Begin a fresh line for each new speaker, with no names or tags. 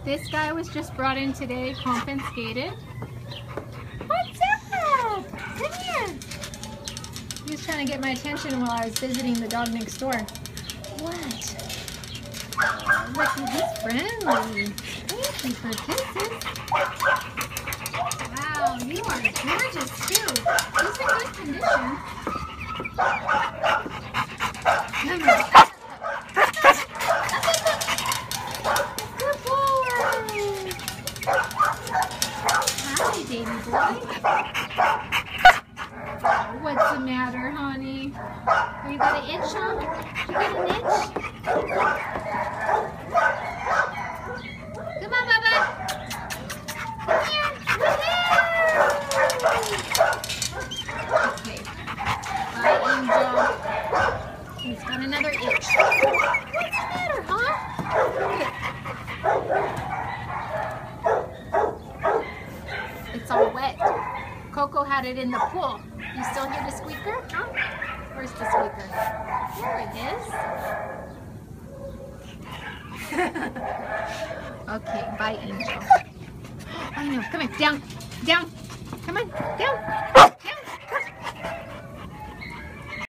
This guy was just brought in today, confiscated. What's up? Come here. He was trying to get my attention while I was visiting the dog next door. What? Oh, look, he's friendly. Thank you for kisses. Wow, you are gorgeous too. He's in good condition. Come here. Good boy. Hi, baby boy. What's the matter, honey? Are you got an itch, huh? You got an itch? Come on, Bubba. Come here. Okay. Bye, Angel. He's got another itch. What's the matter, huh? It's all wet. Coco had it in the pool. You still hear the squeaker? Huh? Where's the squeaker? There it is. Okay, bye, Angel. I know. Come on, down, down. Come on, down.